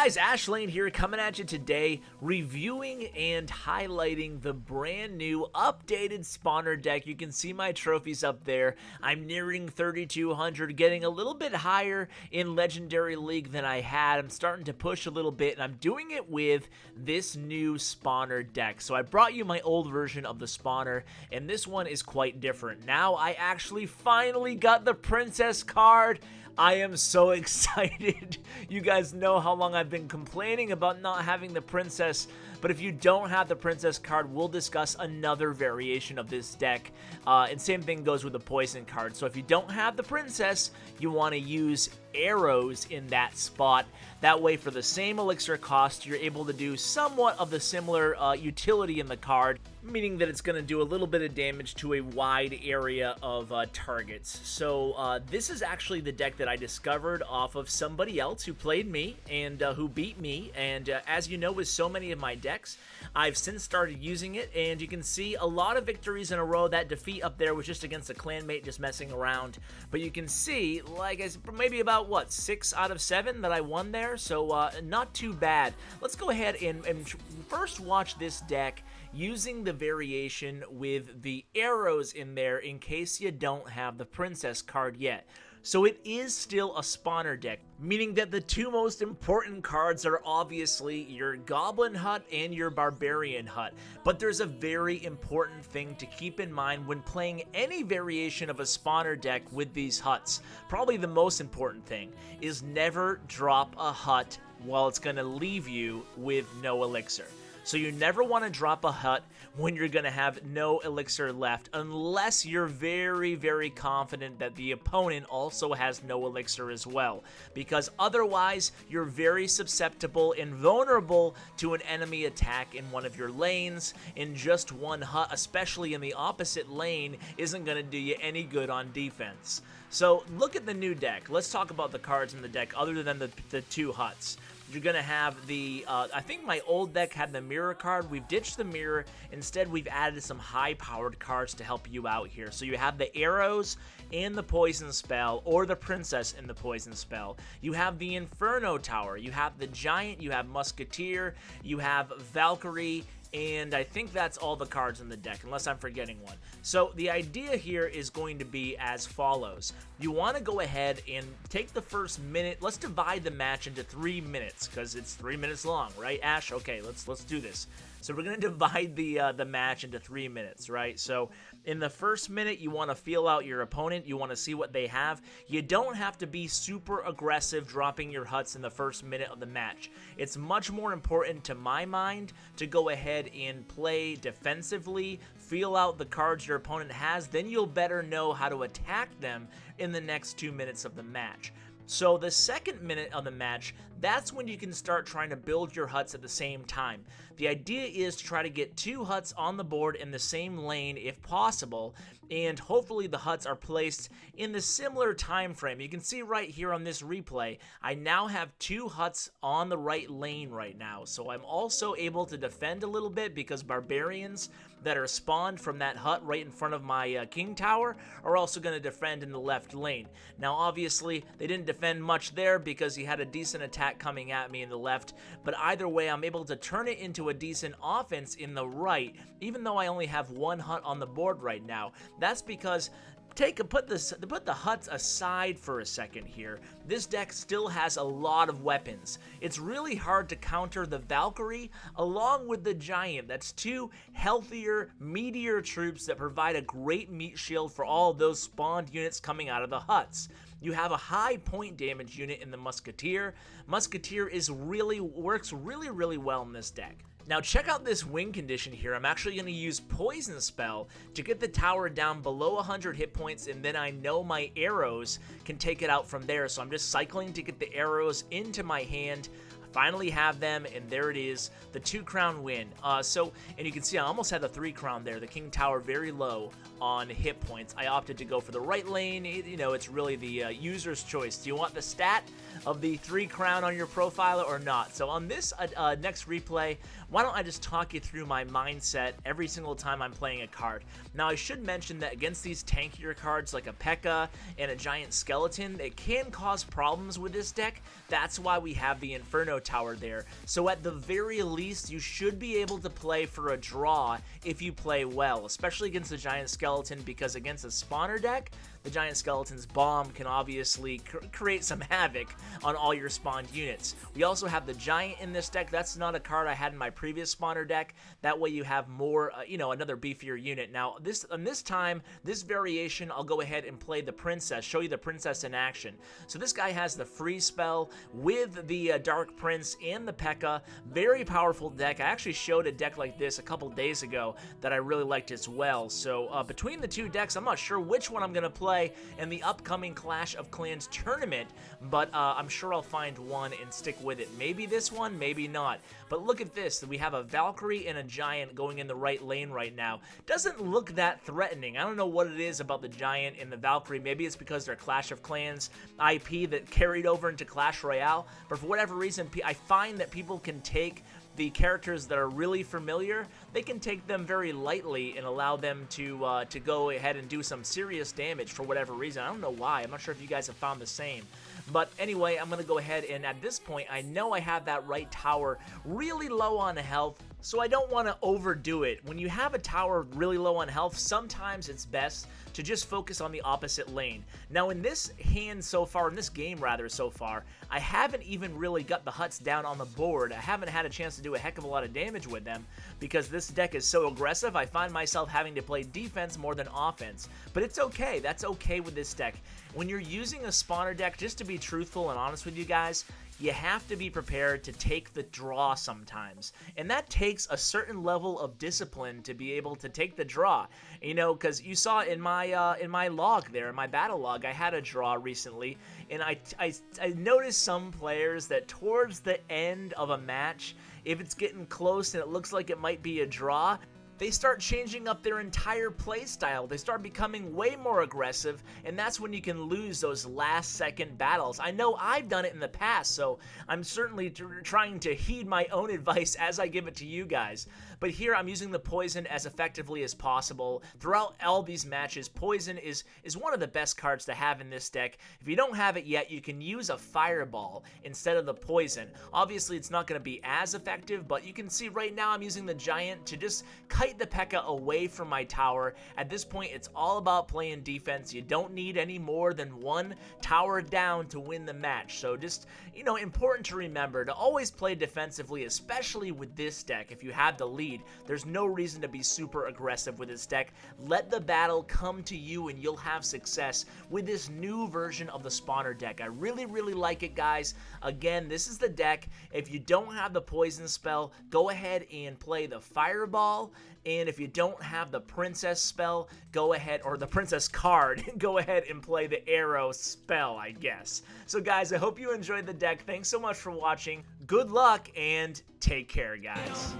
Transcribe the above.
guys, Ashlane here, coming at you today, reviewing and highlighting the brand new updated spawner deck. You can see my trophies up there. I'm nearing 3,200, getting a little bit higher in Legendary League than I had. I'm starting to push a little bit, and I'm doing it with this new spawner deck. So I brought you my old version of the spawner, and this one is quite different. Now I actually finally got the princess card. I am so excited. You guys know how long I've been complaining about not having the princess, but if you don't have the princess card, we'll discuss another variation of this deck. And same thing goes with the poison card. So if you don't have the princess, you want to use arrows in that spot. That way, for the same elixir cost, you're able to do somewhat of the similar utility in the card, meaning that it's going to do a little bit of damage to a wide area of targets. So this is actually the deck that I discovered off of somebody else who played me and who beat me. And as you know, with so many of my decks, I've since started using it, and you can see a lot of victories in a row. That defeat up there was just against a clanmate just messing around, but you can see, like, maybe about what, 6 out of 7 that I won there, so not too bad. Let's go ahead and first watch this deck using the variation with the arrows in there in case you don't have the princess card yet. So it is still a spawner deck, meaning that the two most important cards are obviously your Goblin Hut and your Barbarian Hut. But there's a very important thing to keep in mind when playing any variation of a spawner deck with these huts. Probably the most important thing is never drop a hut while it's going to leave you with no elixir. So you never want to drop a hut when you're going to have no elixir left, unless you're very, very confident that the opponent also has no elixir as well. Because otherwise, you're very susceptible and vulnerable to an enemy attack in one of your lanes, and just one hut, especially in the opposite lane, isn't going to do you any good on defense. So look at the new deck. Let's talk about the cards in the deck other than the two huts. You're going to have the, I think my old deck had the mirror card. We've ditched the mirror. Instead, we've added some high-powered cards to help you out here. So you have the arrows and the poison spell, or the princess in the poison spell. You have the Inferno Tower. You have the giant. You have Musketeer. You have Valkyrie. And I think that's all the cards in the deck, unless I'm forgetting one. So the idea here is going to be as follows. You want to go ahead and take the first minute. Let's divide the match into 3 minutes, because it's 3 minutes long, right, Ash? Okay, let's do this. So we're going to divide the match into 3 minutes, right? So in the first minute, you want to feel out your opponent. You want to see what they have. You don't have to be super aggressive dropping your huts in the first minute of the match. It's much more important, to my mind, to go ahead and play defensively, feel out the cards your opponent has, then you'll better know how to attack them in the next 2 minutes of the match. So the second minute of the match, that's when you can start trying to build your huts at the same time. The idea is to try to get 2 huts on the board in the same lane if possible, and hopefully the huts are placed in the similar time frame. You can see right here on this replay, I now have 2 huts on the right lane right now, so I'm also able to defend a little bit because barbarians that are spawned from that hut right in front of my king tower are also going to defend in the left lane. Now obviously they didn't defend much there because he had a decent attack coming at me in the left, but either way I'm able to turn it into a decent offense in the right, even though I only have 1 hut on the board right now. That's because put the huts aside for a second here. This deck still has a lot of weapons. It's really hard to counter the Valkyrie along with the Giant. That's 2 healthier, meatier troops that provide a great meat shield for all of those spawned units coming out of the huts. You have a high point damage unit in the Musketeer. Musketeer works really well in this deck. Now check out this win condition here. I'm actually going to use Poison Spell to get the tower down below 100 hit points, and then I know my arrows can take it out from there. So I'm just cycling to get the arrows into my hand. Finally have them, and there it is, the 2 crown win. And you can see I almost had the 3 crown there. The King Tower very low on hit points. I opted to go for the right lane. You know, it's really the user's choice. Do you want the stat of the 3 crown on your profile or not? So on this next replay, why don't I just talk you through my mindset every single time I'm playing a card. Now I should mention that against these tankier cards like a P.E.K.K.A. and a Giant Skeleton, it can cause problems with this deck. That's why we have the Inferno tower there. So at the very least, you should be able to play for a draw if you play well, especially against the Giant Skeleton, because against a spawner deck, the Giant Skeleton's bomb can obviously create some havoc on all your spawned units. We also have the Giant in this deck. That's not a card I had in my previous spawner deck. That way you have more, another beefier unit. Now, this variation, I'll go ahead and play the Princess, show you the Princess in action. So this guy has the free spell with the Dark Prince and the P.E.K.K.A. Very powerful deck. I actually showed a deck like this a couple days ago that I really liked as well. So between the two decks, I'm not sure which one I'm going to play in the upcoming Clash of Clans tournament, but I'm sure I'll find one and stick with it. Maybe this one, maybe not. But look at this. We have a Valkyrie and a Giant going in the right lane right now. Doesn't look that threatening. I don't know what it is about the Giant and the Valkyrie. Maybe it's because they're Clash of Clans IP that carried over into Clash Royale, but for whatever reason, I find that people can take the characters that are really familiar, they can take them very lightly and allow them to go ahead and do some serious damage for whatever reason. I don't know why. I'm not sure if you guys have found the same. But anyway, I'm going to go ahead and at this point, I know I have that right tower really low on health, so I don't want to overdo it. When you have a tower really low on health, sometimes it's best to just focus on the opposite lane. Now in this hand so far, in this game rather so far, I haven't even really got the huts down on the board. I haven't had a chance to do a heck of a lot of damage with them because this deck is so aggressive. I find myself having to play defense more than offense, but it's okay. That's okay with this deck. When you're using a spawner deck, just to be truthful and honest with you guys, you have to be prepared to take the draw sometimes. And that takes a certain level of discipline to be able to take the draw. You know, because you saw in my log there, in my battle log, I had a draw recently, and I noticed some players that towards the end of a match, if it's getting close and it looks like it might be a draw, they start changing up their entire playstyle. They start becoming way more aggressive, and that's when you can lose those last-second battles. I know I've done it in the past, so I'm certainly trying to heed my own advice as I give it to you guys. But here I'm using the poison as effectively as possible. Throughout all these matches, poison is one of the best cards to have in this deck. If you don't have it yet, you can use a fireball instead of the poison. Obviously, it's not going to be as effective, but you can see right now I'm using the Giant to just kite the P.E.K.K.A. away from my tower. At this point, it's all about playing defense. You don't need any more than one tower down to win the match. So just, important to remember to always play defensively, especially with this deck. If you have the lead, there's no reason to be super aggressive with this deck. Let the battle come to you and you'll have success with this new version of the spawner deck. I really, really like it, guys. Again, this is the deck. If you don't have the poison spell, go ahead and play the fireball. And if you don't have the princess spell, go ahead, or the princess card, go ahead and play the arrow spell, I guess. So guys, I hope you enjoyed the deck. Thanks so much for watching. Good luck and take care, guys.